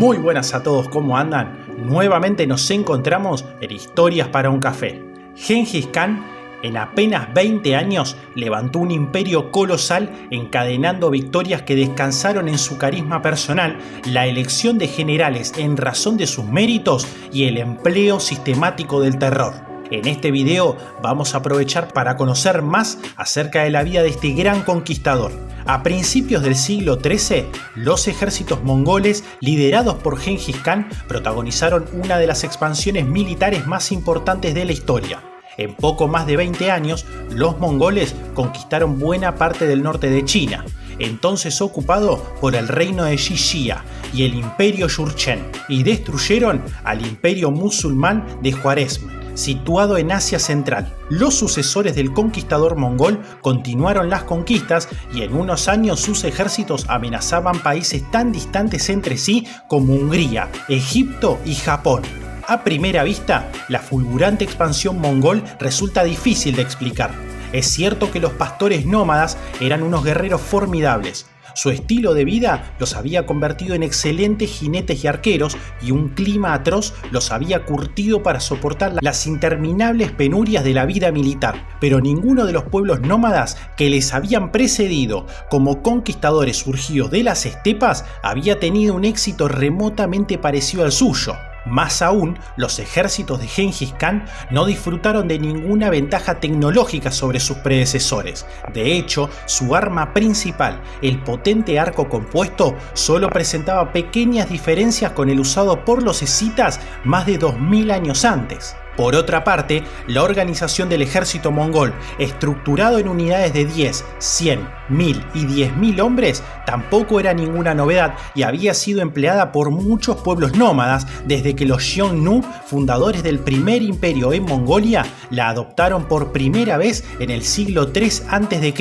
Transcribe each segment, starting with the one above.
Muy buenas a todos, ¿cómo andan? Nuevamente nos encontramos en Historias para un Café. Gengis Khan, en apenas 20 años, levantó un imperio colosal encadenando victorias que descansaron en su carisma personal, la elección de generales en razón de sus méritos y el empleo sistemático del terror. En este video vamos a aprovechar para conocer más acerca de la vida de este gran conquistador. A principios del siglo XIII, los ejércitos mongoles liderados por Gengis Khan protagonizaron una de las expansiones militares más importantes de la historia. En poco más de 20 años, los mongoles conquistaron buena parte del norte de China, entonces ocupado por el reino de Xixia y el imperio Jurchen, y destruyeron al imperio musulmán de Juarezm, situado en Asia Central. Los sucesores del conquistador mongol continuaron las conquistas y en unos años sus ejércitos amenazaban países tan distantes entre sí como Hungría, Egipto y Japón. A primera vista, la fulgurante expansión mongol resulta difícil de explicar. Es cierto que los pastores nómadas eran unos guerreros formidables. Su estilo de vida los había convertido en excelentes jinetes y arqueros, y un clima atroz los había curtido para soportar las interminables penurias de la vida militar. Pero ninguno de los pueblos nómadas que les habían precedido como conquistadores surgidos de las estepas había tenido un éxito remotamente parecido al suyo. Más aún, los ejércitos de Gengis Khan no disfrutaron de ninguna ventaja tecnológica sobre sus predecesores. De hecho, su arma principal, el potente arco compuesto, solo presentaba pequeñas diferencias con el usado por los escitas más de 2000 años antes. Por otra parte, la organización del ejército mongol, estructurado en unidades de 10, 100, 1000 y 10.000 hombres, tampoco era ninguna novedad y había sido empleada por muchos pueblos nómadas desde que los Xiongnu, fundadores del primer imperio en Mongolia, la adoptaron por primera vez en el siglo III a.C.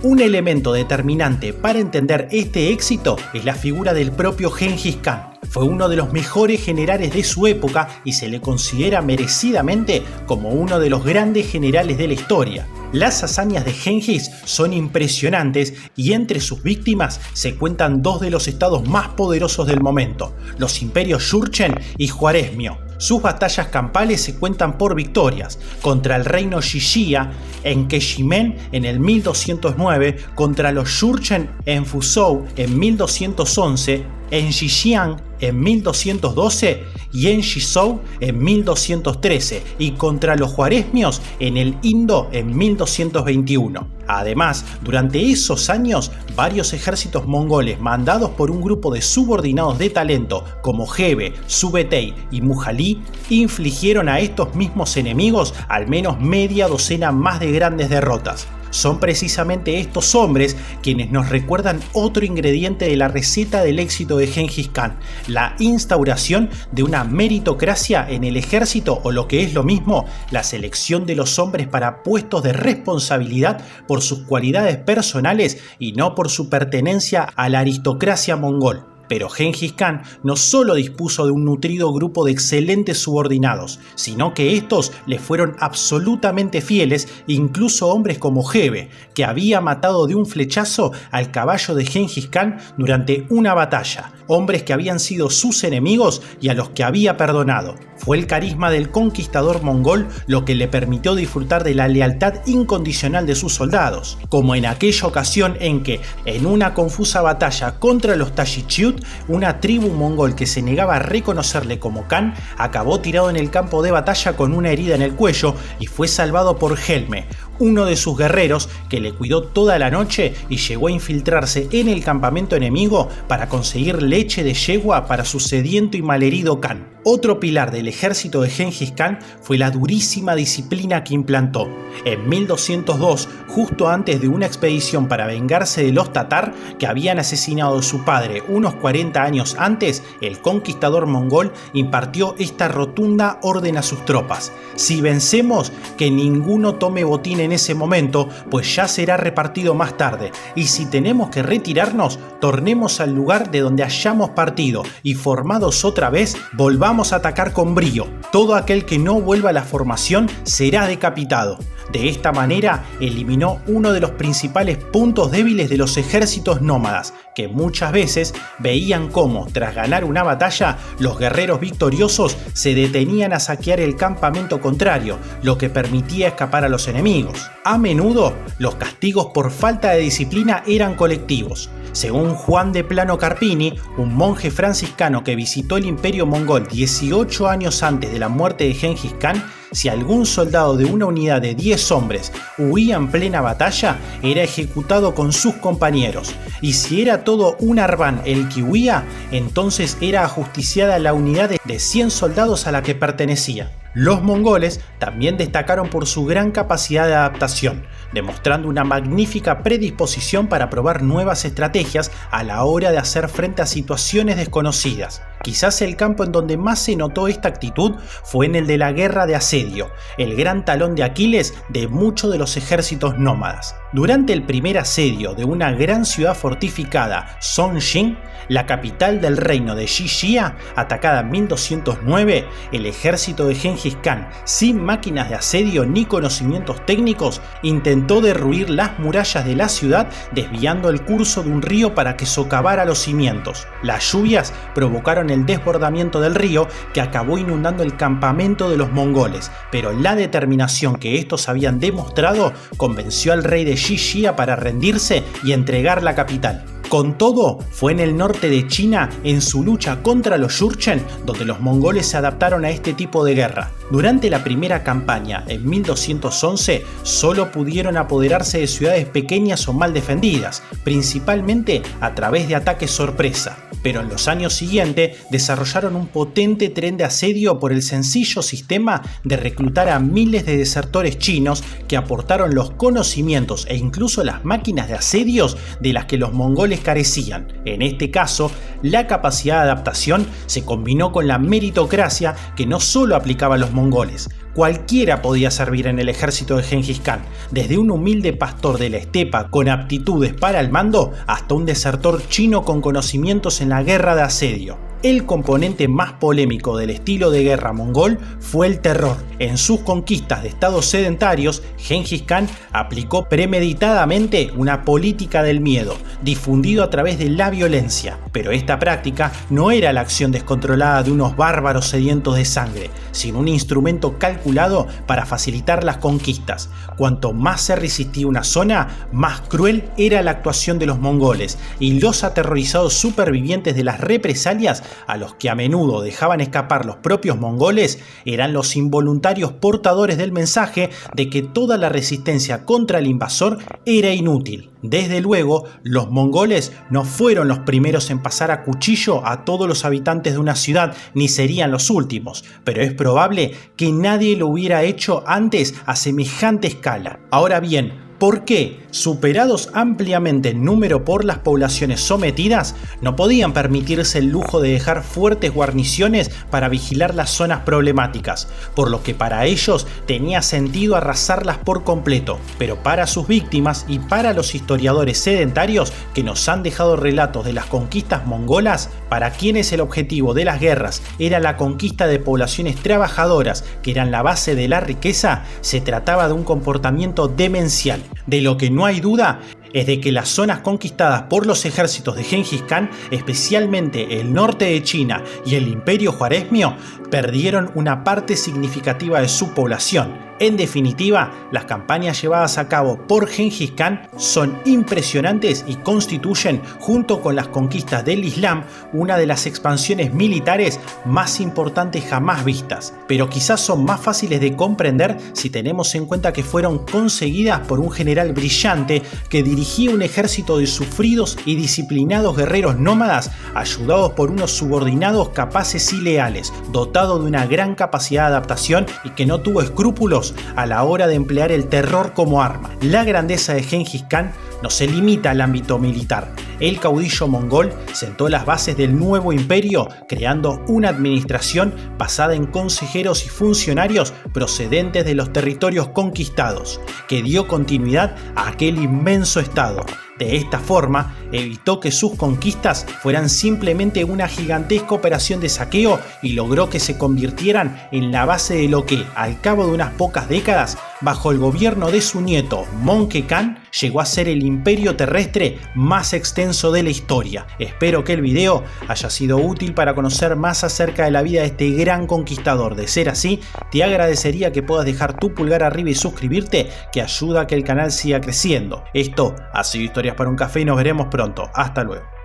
Un elemento determinante para entender este éxito es la figura del propio Gengis Khan. Fue uno de los mejores generales de su época y se le considera merecidamente como uno de los grandes generales de la historia. Las hazañas de Gengis son impresionantes y entre sus víctimas se cuentan dos de los estados más poderosos del momento, los imperios Jurchen y Juarezmio. Sus batallas campales se cuentan por victorias: contra el reino Xixia en Kechimen en el 1209, contra los Jurchen en Fuzhou en 1211, en Xinjiang en 1212 y en Shizhou en 1213, y contra los juarezmios en el Indo en 1221. Además, durante esos años, varios ejércitos mongoles mandados por un grupo de subordinados de talento como Gebe, Subetei y Mujalí infligieron a estos mismos enemigos al menos media docena más de grandes derrotas. Son precisamente estos hombres quienes nos recuerdan otro ingrediente de la receta del éxito de Gengis Khan: la instauración de una meritocracia en el ejército, o lo que es lo mismo, la selección de los hombres para puestos de responsabilidad por sus cualidades personales y no por su pertenencia a la aristocracia mongol. Pero Gengis Khan no solo dispuso de un nutrido grupo de excelentes subordinados, sino que estos le fueron absolutamente fieles, incluso hombres como Gebe, que había matado de un flechazo al caballo de Gengis Khan durante una batalla, hombres que habían sido sus enemigos y a los que había perdonado. Fue el carisma del conquistador mongol lo que le permitió disfrutar de la lealtad incondicional de sus soldados, como en aquella ocasión en que, en una confusa batalla contra los Tashichiut, una tribu mongol que se negaba a reconocerle como Khan acabó tirado en el campo de batalla con una herida en el cuello y fue salvado por Helme, uno de sus guerreros, que le cuidó toda la noche y llegó a infiltrarse en el campamento enemigo para conseguir leche de yegua para su sediento y malherido Khan. Otro pilar del ejército de Gengis Khan fue la durísima disciplina que implantó. En 1202, justo antes de una expedición para vengarse de los tatar que habían asesinado a su padre unos 40 años antes, el conquistador mongol impartió esta rotunda orden a sus tropas: si vencemos, que ninguno tome botín en en ese momento, pues ya será repartido más tarde, y si tenemos que retirarnos, tornemos al lugar de donde hayamos partido, y formados otra vez, volvamos a atacar con brío. Todo aquel que no vuelva a la formación será decapitado. De esta manera eliminó uno de los principales puntos débiles de los ejércitos nómadas, que muchas veces veían cómo, tras ganar una batalla, los guerreros victoriosos se detenían a saquear el campamento contrario, lo que permitía escapar a los enemigos. A menudo, los castigos por falta de disciplina eran colectivos. Según Juan de Plano Carpini, un monje franciscano que visitó el Imperio Mongol 18 años antes de la muerte de Gengis Khan, si algún soldado de una unidad de 10 hombres huía en plena batalla, era ejecutado con sus compañeros, y si era todo un Arván el que huía, entonces era ajusticiada la unidad de 100 soldados a la que pertenecía. Los mongoles también destacaron por su gran capacidad de adaptación, demostrando una magnífica predisposición para probar nuevas estrategias a la hora de hacer frente a situaciones desconocidas. Quizás el campo en donde más se notó esta actitud fue en el de la guerra de asedio, el gran talón de Aquiles de muchos de los ejércitos nómadas. Durante el primer asedio de una gran ciudad fortificada, Songjin, la capital del reino de Xixia, atacada en 1209, el ejército de Gengis Khan, sin máquinas de asedio ni conocimientos técnicos, intentó derruir las murallas de la ciudad desviando el curso de un río para que socavara los cimientos. Las lluvias provocaron el desbordamiento del río, que acabó inundando el campamento de los mongoles, pero la determinación que estos habían demostrado convenció al rey de Xixia para rendirse y entregar la capital. Con todo, fue en el norte de China, en su lucha contra los Jurchen, donde los mongoles se adaptaron a este tipo de guerra. Durante la primera campaña, en 1211, solo pudieron apoderarse de ciudades pequeñas o mal defendidas, principalmente a través de ataques sorpresa. Pero en los años siguientes desarrollaron un potente tren de asedio por el sencillo sistema de reclutar a miles de desertores chinos que aportaron los conocimientos e incluso las máquinas de asedios de las que los mongoles carecían. En este caso, la capacidad de adaptación se combinó con la meritocracia que no solo aplicaba a los mongoles. Cualquiera podía servir en el ejército de Gengis Khan, desde un humilde pastor de la estepa con aptitudes para el mando hasta un desertor chino con conocimientos en la guerra de asedio. El componente más polémico del estilo de guerra mongol fue el terror. En sus conquistas de estados sedentarios, Gengis Khan aplicó premeditadamente una política del miedo, difundido a través de la violencia. Pero esta práctica no era la acción descontrolada de unos bárbaros sedientos de sangre, sino un instrumento calculado para facilitar las conquistas. Cuanto más se resistía una zona, más cruel era la actuación de los mongoles, y los aterrorizados supervivientes de las represalias, a los que a menudo dejaban escapar los propios mongoles, eran los involuntarios portadores del mensaje de que toda la resistencia contra el invasor era inútil. Desde luego, los mongoles no fueron los primeros en pasar a cuchillo a todos los habitantes de una ciudad, ni serían los últimos, pero es probable que nadie lo hubiera hecho antes a semejante escala. Ahora bien, ¿por qué, superados ampliamente en número por las poblaciones sometidas, no podían permitirse el lujo de dejar fuertes guarniciones para vigilar las zonas problemáticas? Por lo que para ellos tenía sentido arrasarlas por completo, pero para sus víctimas y para los historiadores sedentarios que nos han dejado relatos de las conquistas mongolas, para quienes el objetivo de las guerras era la conquista de poblaciones trabajadoras que eran la base de la riqueza, se trataba de un comportamiento demencial. De lo que no hay duda es de que las zonas conquistadas por los ejércitos de Gengis Khan, especialmente el norte de China y el Imperio Juarezmio, perdieron una parte significativa de su población. En definitiva, las campañas llevadas a cabo por Gengis Khan son impresionantes y constituyen, junto con las conquistas del Islam, una de las expansiones militares más importantes jamás vistas. Pero quizás son más fáciles de comprender si tenemos en cuenta que fueron conseguidas por un general brillante que dirigía un ejército de sufridos y disciplinados guerreros nómadas, ayudados por unos subordinados capaces y leales, dotado de una gran capacidad de adaptación y que no tuvo escrúpulos a la hora de emplear el terror como arma. La grandeza de Gengis Khan no se limita al ámbito militar. El caudillo mongol sentó las bases del nuevo imperio, creando una administración basada en consejeros y funcionarios procedentes de los territorios conquistados, que dio continuidad a aquel inmenso estado. De esta forma, evitó que sus conquistas fueran simplemente una gigantesca operación de saqueo y logró que se convirtieran en la base de lo que, al cabo de unas pocas décadas, bajo el gobierno de su nieto Möngke Khan, llegó a ser el imperio terrestre más extenso de la historia. Espero que el video haya sido útil para conocer más acerca de la vida de este gran conquistador. De ser así, te agradecería que puedas dejar tu pulgar arriba y suscribirte, que ayuda a que el canal siga creciendo. Esto ha sido Historias para un Café y nos veremos pronto. Hasta luego.